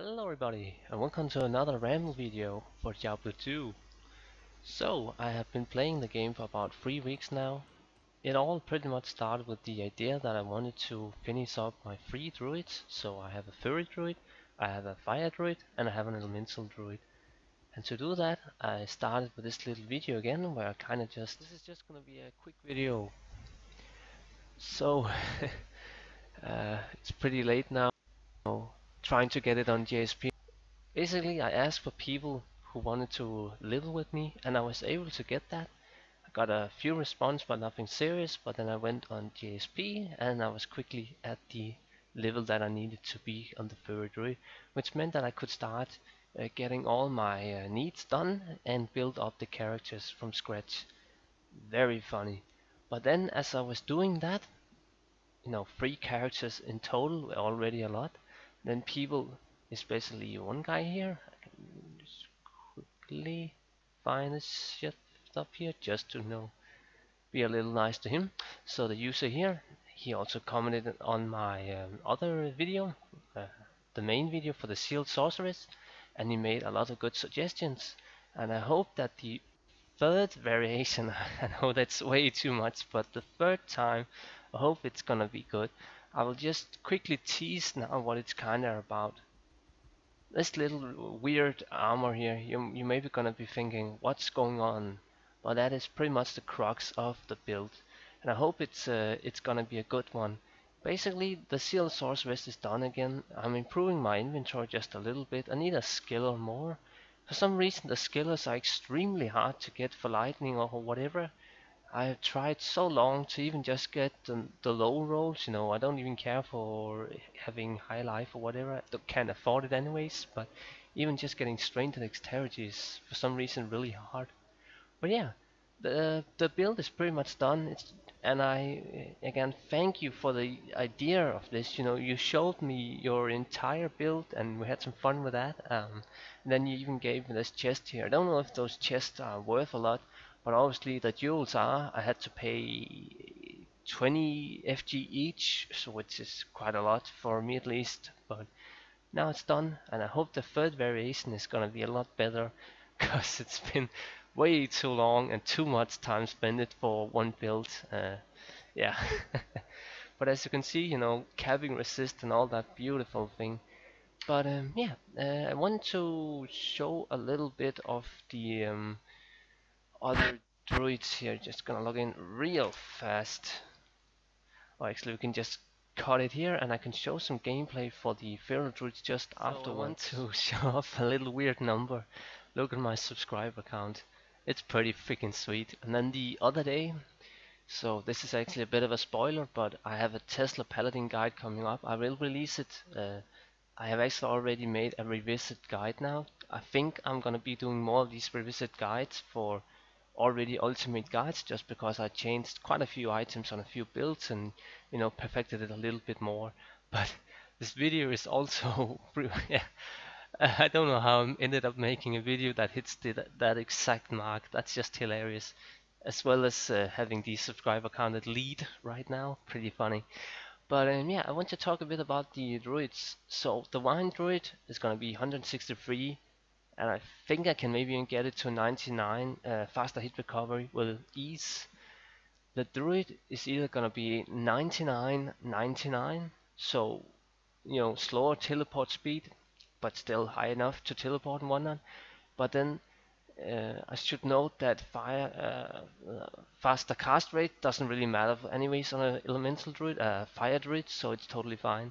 Hello everybody, and welcome to another ramble video for Diablo 2. So, I have been playing the game for about 3 weeks now. It all pretty much started with the idea that I wanted to finish up my 3 druids. So I have a furry druid, I have a fire druid, and I have an elemental druid. And to do that, I started with this little video again, where I kinda this is just gonna be a quick video. So, it's pretty late now, trying to get it on JSP. Basically, I asked for people who wanted to live with me, and I was able to get that. I got a few responses, but nothing serious. But then I went on JSP, and I was quickly at the level that I needed to be on the furry druid, which meant that I could start getting all my needs done and build up the characters from scratch. Very funny. But then, as I was doing that, 3 characters in total were already a lot. Then people, especially one guy here, I can just quickly find this shit up here just to be a little nice to him. So the user here, he also commented on my other video, the main video for the sealed sorceress, and he made a lot of good suggestions. And I hope that the third variation, I know that's way too much, but the third time, I hope it's gonna be good. I will just quickly tease now what it's kinda about. This little weird armor here, you may be gonna be thinking, what's going on? Well, that is pretty much the crux of the build, and I hope it's gonna be a good one. Basically, the sealed sorceress is done again. I'm improving my inventory just a little bit. I need a skill or more. For some reason, the skillers are extremely hard to get for lightning or whatever. I have tried so long to even just get the low rolls. I don't even care for having high life or whatever. I can't afford it anyways. But even just getting strength and dexterity is for some reason really hard. But yeah, the build is pretty much done. And I again thank you for the idea of this. You showed me your entire build, and we had some fun with that. And then you even gave me this chest here. I don't know if those chests are worth a lot, but obviously the jewels are. I had to pay 20 FG each, so which is quite a lot for me at least. But now it's done, and I hope the third variation is gonna be a lot better, because it's been way too long and too much time spent for one build. Yeah. But as you can see, capping resist and all that beautiful thing. But yeah, I want to show a little bit of the other druids here. Just gonna log in real fast. Or actually, we can just cut it here, and I can show some gameplay for the feral druids just afterwards. I want to show off a little weird number. Look at my subscriber count. It's pretty freaking sweet. And then the other day, so this is actually a bit of a spoiler, but I have a Tesla Paladin guide coming up. I will release it. I have actually already made a revisit guide now. I think I'm gonna be doing more of these revisit guides for already ultimate guides, just because I changed quite a few items on a few builds and perfected it a little bit more. But this video is also yeah, I don't know how I ended up making a video that hits that exact mark. That's just hilarious, as well as having the subscriber count at lead right now. Pretty funny. But yeah, I want to talk a bit about the druids. So the wine druid is gonna be 163, and I think I can maybe even get it to 99 faster hit recovery with ease. The druid is either gonna be 99, 99, so slower teleport speed, but still high enough to teleport and whatnot. But then I should note that faster cast rate doesn't really matter anyways on an elemental druid, fire druid, so it's totally fine.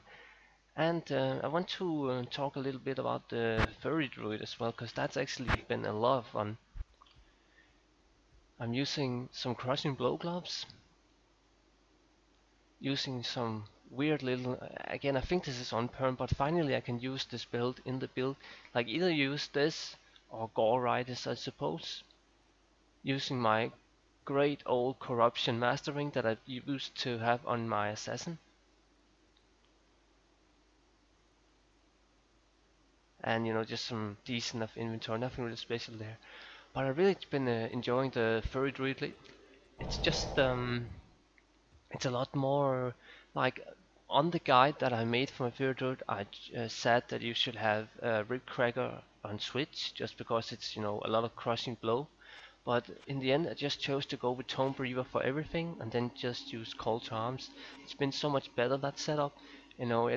And I want to talk a little bit about the furry druid as well, because that's actually been a lot of fun. I'm using some crushing blow gloves, using some weird little, again I think this is on perm, but finally I can use this build in the build, like either use this or gore riders I suppose, using my great old corruption mastering that I used to have on my assassin. And just some decent enough inventory, nothing really special there. But I really been enjoying the furry druid. It's just it's a lot more like on the guide that I made for my favorite druid, I said that you should have Ribcracker on Switch, just because it's, you know, a lot of crushing blow. But in the end, I just chose to go with Tome Breather for everything, and then just use Call to Arms. It's been so much better, that setup. You know,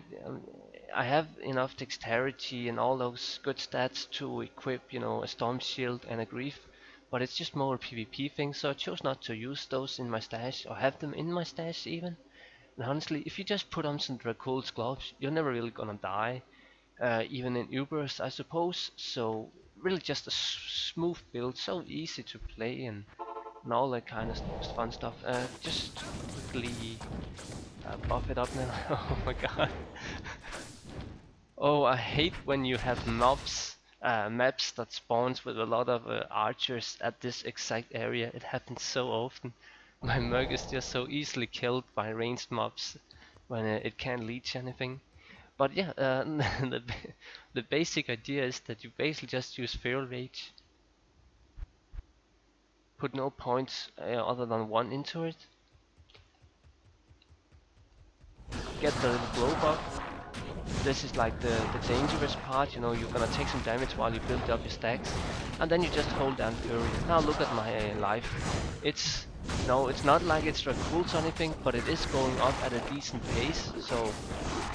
I have enough dexterity and all those good stats to equip, you know, a Storm Shield and a Grief. But it's just more a PvP thing, so I chose not to use those in my stash, or have them in my stash even. And honestly, if you just put on some Dracul's gloves, you're never really gonna die, even in Ubers, I suppose. So really just a smooth build, so easy to play, and all that kind of fun stuff. Just quickly buff it up now. Oh my god. Oh, I hate when you have maps that spawns with a lot of archers at this exact area. It happens so often. My Merc is just so easily killed by ranged mobs when it can't leech anything. But yeah, the basic idea is that you basically just use Feral Rage, put no points other than one into it, get the little glow buff. This is like the dangerous part, you know, you're gonna take some damage while you build up your stacks, and then you just hold down Fury. Now look at my life. It's no, it's not like it's Dracul or anything, but it is going up at a decent pace, so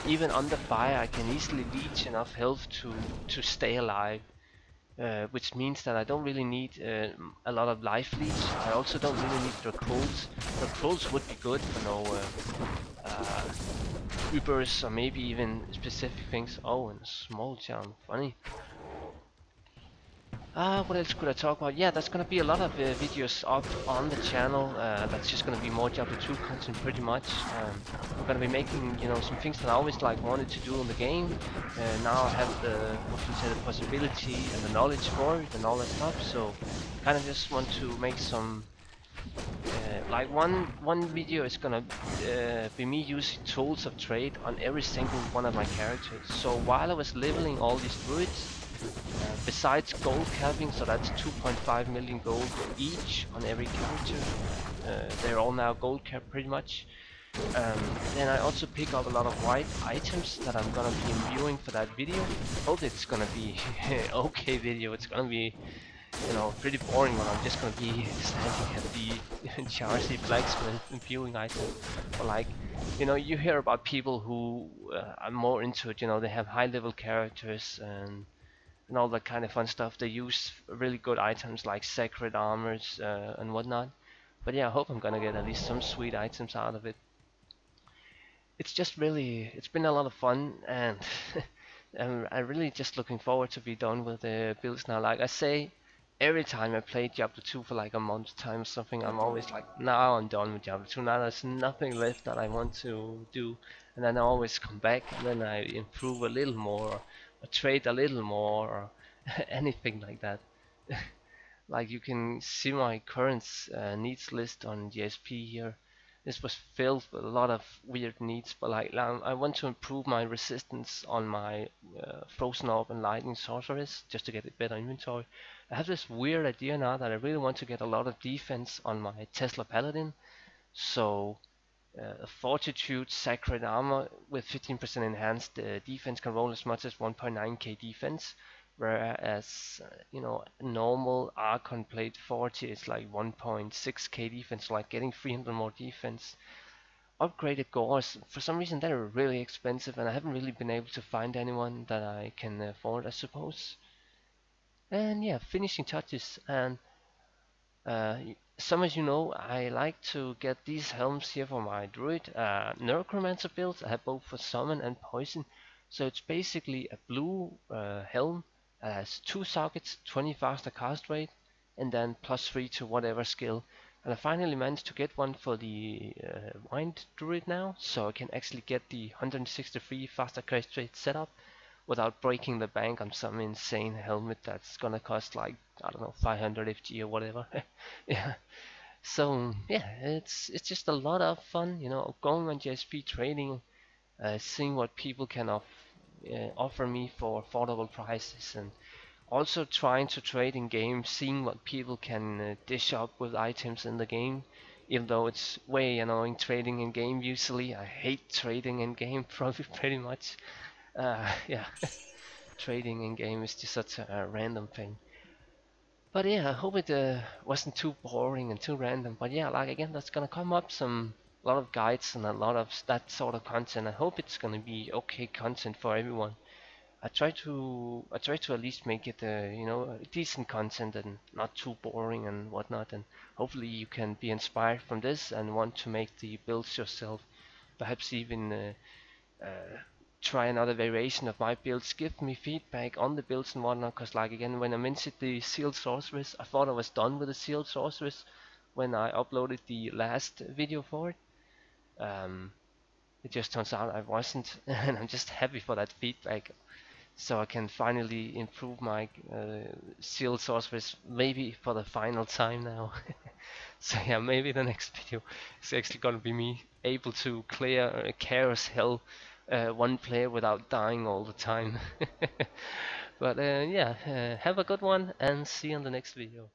even under fire I can easily leech enough health to stay alive. Which means that I don't really need a lot of life leech. I also don't really need Draculs. Draculs would be good for no Ubers, or maybe even specific things. Oh, and a small town, funny. What else could I talk about? Yeah, there's gonna be a lot of videos up on the channel. That's just gonna be more Diablo 2 content, pretty much. I'm gonna be making, you know, some things that I always like wanted to do in the game. Now I have the, what should I say, the possibility and the knowledge for it and all that stuff. So, kind of just want to make some. Like one video is gonna be me using tools of trade on every single one of my characters. So while I was leveling all these druids, besides gold capping, so that's 2.5 million gold each on every character. They're all now gold capped pretty much. Then I also pick up a lot of white items that I'm gonna be imbuing for that video. Hope it's gonna be okay video. It's gonna be, you know, pretty boring when I'm just gonna be standing at the Charcy blacksmith imbuing item. But like, you know, you hear about people who are more into it. You know, they have high level characters and all that kind of fun stuff. They use really good items like sacred armors and whatnot. But yeah, I hope I'm gonna get at least some sweet items out of it. It's just really, it's been a lot of fun, and I'm really just looking forward to be done with the builds now. Like I say, every time I play Diablo 2 for like a month's time or something, I'm always like, now I'm done with Diablo 2. Now there's nothing left that I want to do, and then I always come back and then I improve a little more, or trade a little more, or anything like that. Like you can see my current needs list on GSP here. This was filled with a lot of weird needs, but like I want to improve my resistance on my Frozen Orb and Lightning Sorceress just to get a better inventory. I have this weird idea now that I really want to get a lot of defense on my Tesla Paladin. So Fortitude Sacred Armor with 15% enhanced defense can roll as much as 1.9k defense, whereas you know, normal Archon Plate 40 is like 1.6k defense, like getting 300 more defense. Upgraded gores, for some reason they're really expensive, and I haven't really been able to find anyone that I can afford, I suppose. And yeah, finishing touches, and some as you know, I like to get these helms here for my druid necromancer builds. I have both for summon and poison. So it's basically a blue helm that has 2 sockets, 20 faster cast rate, and then +3 to whatever skill. And I finally managed to get one for the wind druid now, so I can actually get the 163 faster cast rate setup without breaking the bank on some insane helmet that's gonna cost like, I don't know, 500 FG or whatever. Yeah. So yeah, it's just a lot of fun, you know, going on JSP trading, seeing what people can offer me for affordable prices, and also trying to trade in game, seeing what people can dish up with items in the game. even though it's way annoying trading in game usually. I hate trading in game probably pretty much. Yeah, trading in game is just such a random thing. But yeah, I hope it wasn't too boring and too random. But yeah, like again, that's gonna come up some a lot of guides and a lot of that sort of content. I hope it's gonna be okay content for everyone. I try to at least make it decent content and not too boring and whatnot. And hopefully you can be inspired from this and want to make the builds yourself. Perhaps even uh, try another variation of my builds. Give me feedback on the builds and whatnot. Cause like again, when I mentioned the sealed sorceress, I thought I was done with the sealed sorceress when I uploaded the last video for it. Um, it just turns out I wasn't, and I'm just happy for that feedback. So I can finally improve my sealed sorceress, maybe for the final time now. So yeah, maybe the next video is actually gonna be me able to clear Chaos Hell one player without dying all the time. But yeah, have a good one and see you on the next video.